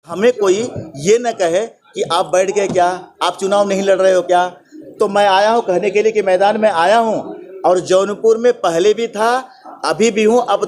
हमें कोई ये न कहे कि आप बैठ गए क्या, आप चुनाव नहीं लड़ रहे हो क्या। तो मैं आया हूँ कहने के लिए कि मैदान में आया हूँ, और जौनपुर में पहले भी था, अभी भी हूँ। अब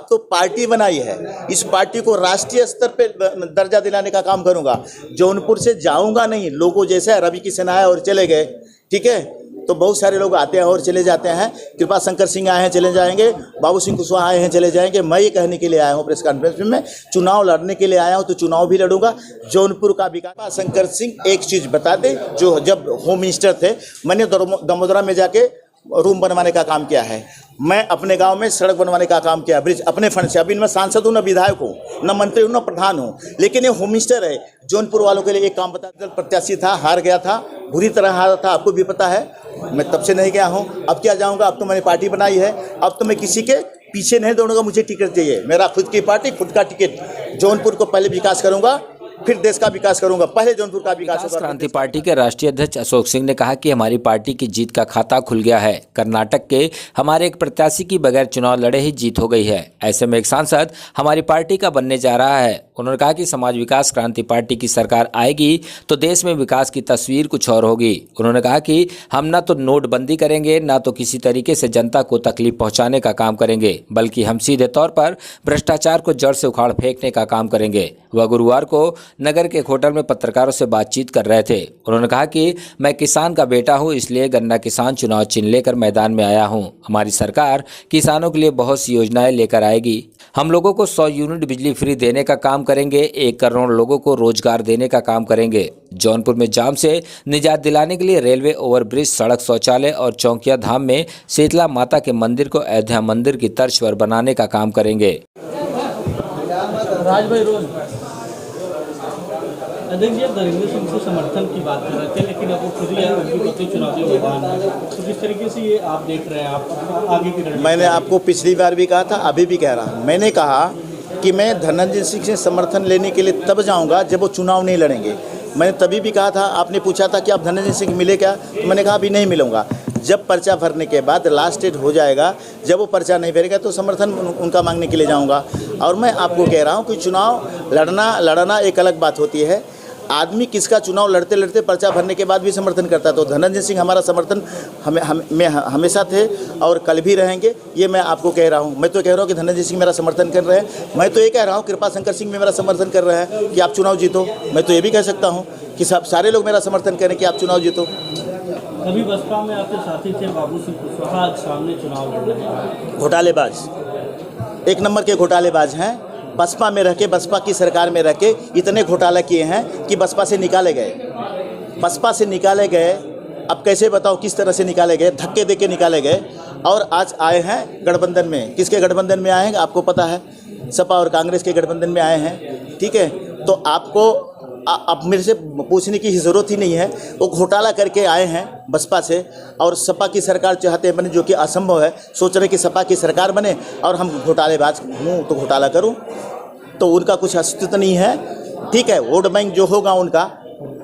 तो पार्टी बनाई है, इस पार्टी को राष्ट्रीय स्तर पे दर्जा दिलाने का काम करूँगा। जौनपुर से जाऊँगा नहीं, लोगों जैसे रवि किशन आए और चले गए, ठीक है। तो बहुत सारे लोग आते हैं और चले जाते हैं। कृपा शंकर सिंह आए हैं, चले जाएंगे। बाबू सिंह कुशवाहा आए हैं, चले जाएंगे। मैं ये कहने के लिए आया हूँ प्रेस कॉन्फ्रेंस में, चुनाव लड़ने के लिए आया हूँ, तो चुनाव भी लड़ूंगा। जौनपुर का विकास। शंकर सिंह एक चीज़ बता दें, जो जब होम मिनिस्टर थे, मैंने दमोदरा में जाके रूम बनवाने का काम किया है। मैं अपने गांव में सड़क बनवाने का काम किया, ब्रिज अपने फंड से। अभी मैं सांसद हूँ, न विधायक हूँ, न मंत्री हूँ, न प्रधान हूँ, लेकिन ये होम मिनिस्टर है। जौनपुर वालों के लिए एक काम बता, प्रत्याशी था, हार गया था, बुरी तरह हारा था, आपको भी पता है। मैं तब से नहीं गया हूँ, अब क्या जाऊँगा। अब तो मैंने पार्टी बनाई है, अब तो मैं किसी के पीछे नहीं दौड़ूंगा। मुझे टिकट चाहिए, मेरा खुद की पार्टी, खुद का टिकट। जौनपुर को पहले विकास करूँगा, फिर देश का विकास करूंगा। पहले जौनपुर का विकास क्रांति पार्टी के राष्ट्रीय अध्यक्ष अशोक सिंह ने कहा कि हमारी पार्टी की जीत का खाता खुल गया है। कर्नाटक के हमारे एक प्रत्याशी की बगैर चुनाव लड़े ही जीत हो गई है। ऐसे में एक सांसद हमारी पार्टी का बनने जा रहा है। उन्होंने कहा कि समाज विकास क्रांति पार्टी की सरकार आएगी तो देश में विकास की तस्वीर कुछ और होगी। उन्होंने कहा कि हम न तो नोटबंदी करेंगे, न तो किसी तरीके से जनता को तकलीफ पहुंचाने का काम करेंगे, बल्कि हम सीधे तौर पर भ्रष्टाचार को जड़ से उखाड़ फेंकने का काम करेंगे। वह गुरुवार को नगर के एक होटल में पत्रकारों से बातचीत कर रहे थे। उन्होंने कहा कि मैं किसान का बेटा हूं, इसलिए गन्ना किसान चुनाव चिन्ह लेकर मैदान में आया हूं। हमारी सरकार किसानों के लिए बहुत सी योजनाएं लेकर आएगी। हम लोगों को 100 यूनिट बिजली फ्री देने का काम करेंगे, 1 करोड़ लोगों को रोजगार देने का काम करेंगे। जौनपुर में जाम से निजात दिलाने के लिए रेलवे ओवरब्रिज, सड़क, शौचालय और चौकिया धाम में शीतला माता के मंदिर को अयोध्या मंदिर की तर्ज पर बनाने का काम करेंगे। अध्यक्ष जी, आप धर्मेंद्र सिंह से समर्थन की बात कर रहे थे, लेकिन अब वो खुद ही उनकी पत्नी चुनावी मैदान में, तो किस तरीके से ये आप देख रहे हैं, आप आगे की रणनीति? मैंने आपको पिछली बार भी कहा था, अभी भी कह रहा हूँ। मैंने कहा कि मैं धर्मेंद्र सिंह से समर्थन लेने के लिए तब जाऊँगा जब वो चुनाव नहीं लड़ेंगे। मैंने तभी भी कहा था, आपने पूछा था कि आप धर्मेंद्र सिंह मिले क्या, तो मैंने कहा अभी नहीं मिलूँगा। जब पर्चा भरने के बाद लास्ट डेट हो जाएगा, जब वो पर्चा नहीं भरेगा तो समर्थन उनका मांगने के लिए जाऊँगा। और मैं आपको कह रहा हूँ कि चुनाव लड़ना एक अलग बात होती है। आदमी किसका चुनाव लड़ते लड़ते पर्चा भरने के बाद भी समर्थन करता है। तो धर्मेंद्र सिंह हमारा समर्थन हमेशा थे और कल भी रहेंगे, ये मैं आपको कह रहा हूँ। मैं तो कह रहा हूँ कि धर्मेंद्र सिंह मेरा समर्थन कर रहे हैं। मैं तो ये कह रहा हूँ कृपा शंकर सिंह मेरा समर्थन कर रहे हैं कि आप चुनाव जीतो। मैं तो ये भी कह सकता हूँ कि सारे लोग मेरा समर्थन करें कि आप चुनाव जीतो। अभी बसपा में आपके साथी थे बाबू सिंह कुशवाहा, सामने चुनाव लड़ रहे हैं। घोटालेबाज, एक नंबर के घोटालेबाज हैं। बसपा में रह के, बसपा की सरकार में रह के इतने घोटाला किए हैं कि बसपा से निकाले गए। बसपा से निकाले गए, अब कैसे बताओ किस तरह से निकाले गए, धक्के दे के निकाले गए। और आज आए हैं गठबंधन में। किसके गठबंधन में आए हैं आपको पता है, सपा और कांग्रेस के गठबंधन में आए हैं, ठीक है। तो आपको अब मेरे से पूछने की ज़रूरत ही नहीं है। वो घोटाला करके आए हैं बसपा से, और सपा की सरकार चाहते हैं बने, जो कि असंभव है। सोच रहे कि सपा की सरकार बने और हम घोटालेबाज हूँ तो घोटाला करूँ, तो उनका कुछ अस्तित्व नहीं है, ठीक है। वोट बैंक जो होगा उनका,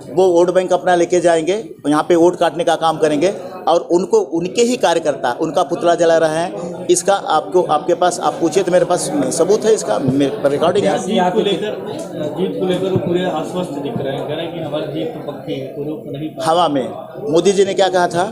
वो वोट बैंक अपना लेके जाएंगे, यहाँ पे वोट काटने का काम करेंगे, और उनको उनके ही कार्यकर्ता उनका पुतला जला रहे हैं। इसका आपके पास आप पूछिए तो मेरे पास सबूत है, इसका मेरे पर रिकॉर्डिंग है। जीत को लेकर वो पूरे आश्वस्त दिख रहे हैं, कह रहे हैं कि हमारी जीत तो पक्की है, पूरे नहीं। हवा में मोदी जी ने क्या कहा था,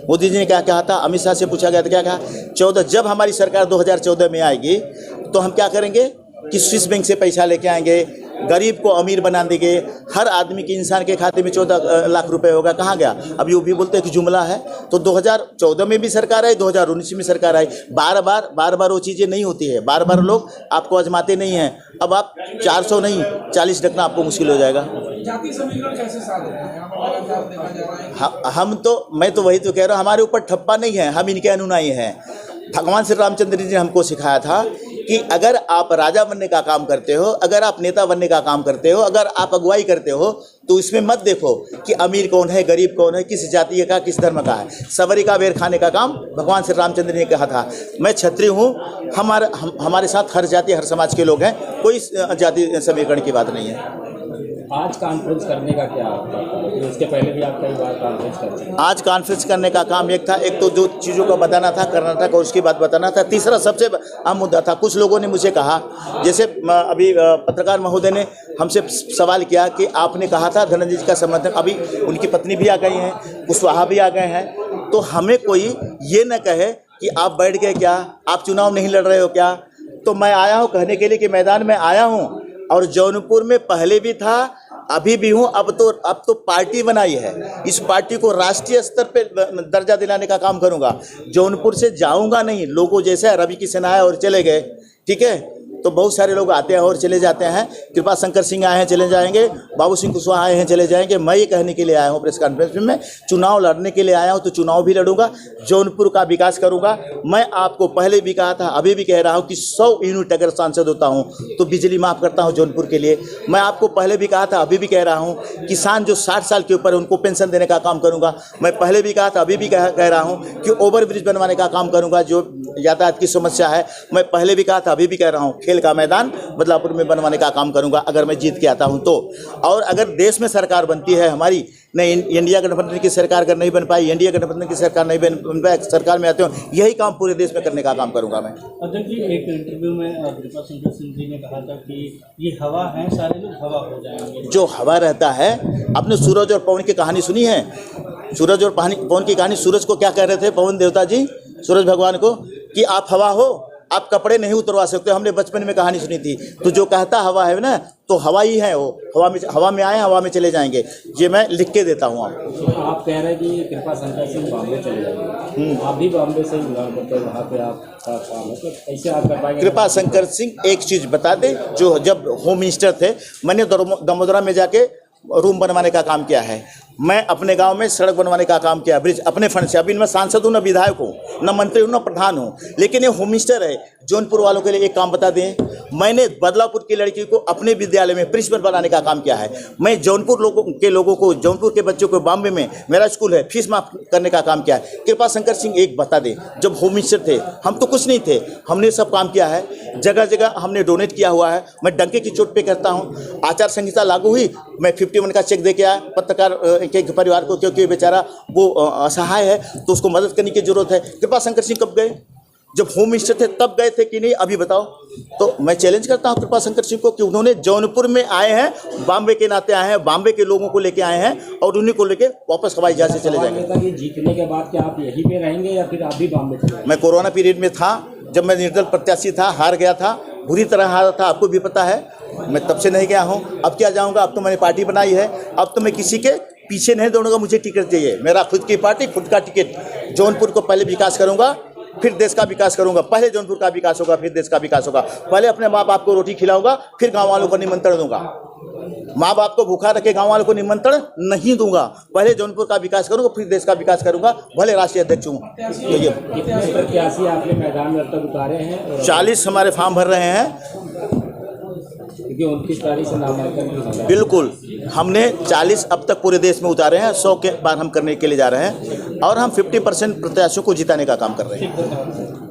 मोदी जी ने क्या कहा था, अमित शाह से पूछा गया था, क्या कहा, 14 जब हमारी सरकार 2014 में आएगी तो हम क्या करेंगे कि स्विस बैंक से पैसा लेके आएंगे, गरीब को अमीर बना देंगे, हर आदमी के इंसान के खाते में 14 लाख रुपए होगा। कहाँ गया? अब ये भी बोलते हैं कि जुमला है। तो 2014 में भी सरकार आई, 2019 में सरकार आई। बार बार वो चीज़ें नहीं होती है, बार बार लोग आपको आजमाते नहीं हैं। अब आप 400 नहीं 40 रखना आपको मुश्किल हो जाएगा। जाति समीकरण कैसे साल हम तो, मैं तो वही तो कह रहा हूँ, हमारे ऊपर ठप्पा नहीं है, हम इनके अनुयायी हैं। भगवान श्री रामचंद्र जी ने हमको सिखाया था कि अगर आप राजा बनने का काम करते हो, अगर आप नेता बनने का काम करते हो, अगर आप अगुवाई करते हो, तो इसमें मत देखो कि अमीर कौन है, गरीब कौन है, किस जाति का, किस धर्म का है। सबरी का बेर खाने का काम भगवान श्री रामचंद्र ने कहा था। मैं क्षत्रिय हूँ, हमारे साथ हर जाति हर समाज के लोग हैं, कोई जाति समीकरण की बात नहीं है। आज कॉन्फ्रेंस करने का क्या आपका, इसके पहले भी आप कई बार कॉन्फ्रेंस कर चुके हैं। आज कॉन्फ्रेंस करने का काम एक था, एक तो जो चीज़ों को बताना था कर्नाटक और उसकी बात बताना था। तीसरा सबसे अहम मुद्दा था, कुछ लोगों ने मुझे कहा, जैसे अभी पत्रकार महोदय ने हमसे सवाल किया कि आपने कहा था धनंजय जी का समर्थन, अभी उनकी पत्नी भी आ गई हैं, कुशवाहा भी आ गए हैं, तो हमें कोई ये न कहे कि आप बैठ गए क्या, आप चुनाव नहीं लड़ रहे हो क्या। तो मैं आया हूँ कहने के लिए कि मैदान में आया हूँ, और जौनपुर में पहले भी था, अभी भी हूँ। अब तो पार्टी बनाई है, इस पार्टी को राष्ट्रीय स्तर पे दर्जा दिलाने का काम करूँगा। जौनपुर से जाऊँगा नहीं, लोगों जैसे रवि किशन आए और चले गए, ठीक है, तो बहुत सारे लोग आते हैं और चले जाते हैं। कृपा शंकर सिंह आए हैं, चले जाएंगे, बाबू सिंह कुशवाहा आए हैं, चले जाएंगे। मैं ये कहने के लिए आया हूँ प्रेस कॉन्फ्रेंस में, मैं चुनाव लड़ने के लिए आया हूँ, तो चुनाव भी लड़ूंगा, जौनपुर का विकास करूंगा। मैं आपको पहले भी कहा था, अभी भी कह रहा हूँ कि 100 यूनिट अगर सांसद होता हूँ तो बिजली माफ़ करता हूँ जौनपुर के लिए। मैं आपको पहले भी कहा था, अभी भी कह रहा हूँ, किसान जो 60 साल के ऊपर उनको पेंशन देने का काम करूँगा। मैं पहले भी कहा था, अभी भी कह रहा हूँ कि ओवरब्रिज बनवाने का काम करूँगा, जो यातायात की समस्या है। मैं पहले भी कहा था, अभी भी कह रहा हूँ, खेल का मैदान बदलापुर में बनवाने का काम करूंगा अगर मैं जीत के आता हूं तो। और अगर देश में सरकार बनती है हमारी, नहीं इंडिया गठबंधन की सरकार अगर नहीं बन पाई, इंडिया गठबंधन की सरकार नहीं बन पाई, सरकार में आते हो, यही काम पूरे देश में करने का काम करूंगा मैं। अध्यक्ष जी, एक इंटरव्यू में कृपा शंकर सिंह जी ने कहा था कि ये हवा है, सारे लोग हवा हो जाएंगे। जो हवा रहता है, आपने सूरज और पवन की कहानी सुनी है? सूरज और पवन की कहानी, सूरज को क्या कह रहे थे पवन देवता जी सूरज भगवान को, कि आप हवा हो, आप कपड़े नहीं उतरवा सकते। हमने बचपन में कहानी सुनी थी। तो जो कहता हवा है ना, तो हवा ही है वो, हवा में आए, हवा में चले जाएंगे। ये मैं लिख के देता हूँ आपको। आप कह रहे हैं कि कृपा शंकर सिंह बॉम्बे चले जाएंगे, आप भी बॉम्बे से बिलोंग करते हैं, वहाँ पे आपका काम है, तो कैसे आप कर पाएंगे? कृपा शंकर सिंह एक चीज़ बता दे, जो जब होम मिनिस्टर थे, मैंने दमोदरा में जाके रूम बनवाने का काम किया है। मैं अपने गांव में सड़क बनवाने का काम किया, ब्रिज अपने फंड से। अभी मैं सांसद हूँ, न विधायक हूँ, न मंत्री हूँ, न प्रधान हूँ, लेकिन ये होम मिनिस्टर है। जौनपुर वालों के लिए एक काम बता दें, मैंने बदलापुर की लड़की को अपने विद्यालय में प्रिंसिपल बनाने का काम किया है। मैं जौनपुर लोगों को, जौनपुर के बच्चों को, बॉम्बे में मेरा स्कूल है, फीस माफ करने का काम किया है। कृपा शंकर सिंह एक बता दें, जब होम मिनिस्टर थे हम तो कुछ नहीं थे, हमने सब काम किया है, जगह जगह हमने डोनेट किया हुआ है। मैं डंके की चोट पे करता हूँ। आचार संहिता लागू हुई, मैं 51 का चेक दे के आया पत्रकार के परिवार को, क्योंकि बेचारा वो असहाय है, तो उसको मदद करने की जरूरत है। कृपा शंकर सिंह कब गए? जब होम मिनिस्टर थे तब गए थे कि नहीं, अभी बताओ। तो मैं चैलेंज करता हूं कृपा शंकर सिंह को कि उन्होंने जौनपुर में आए हैं, बॉम्बे के नाते आए हैं, बॉम्बे के लोगों को लेके आए हैं, और उन्हीं को लेके वापस हवाई जहाज से चले जाएंगे। जीतने के बाद क्या आप यहीं पे रहेंगे या फिर आप भी बॉम्बे चले जाएंगे? मैं कोरोना पीरियड में था, जब मैं निर्दल प्रत्याशी था, हार गया था, बुरी तरह हारा था, आपको भी पता है। मैं तब से नहीं गया हूँ, अब क्या जाऊँगा? अब तो मैंने पार्टी बनाई है, अब तो मैं किसी के पीछे नहीं दौड़ूंगा, मुझे टिकट चाहिए, मेरा खुद की पार्टी, खुद का टिकट। जौनपुर को पहले विकास करूंगा, फिर देश का विकास करूंगा। पहले जौनपुर का विकास होगा, फिर देश का विकास होगा। पहले अपने माँ बाप को रोटी खिलाऊंगा, फिर गांव वालों को निमंत्रण दूंगा। माँ बाप को भूखा रखे गांव वालों को निमंत्रण नहीं दूंगा। पहले जौनपुर का विकास करूंगा, फिर देश का विकास करूंगा, भले राष्ट्रीय अध्यक्ष हूँ। तो ये प्रत्याशी आपने मैदान में अब तक उतारे हैं? 40 हमारे फॉर्म भर रहे हैं, क्योंकि 29 तारीख से नामांकन की। बिल्कुल, हमने 40 अब तक पूरे देश में उतारे हैं, 100 के बाद हम करने के लिए जा रहे हैं, और हम 50% प्रत्याशियों को जिताने का काम कर रहे हैं।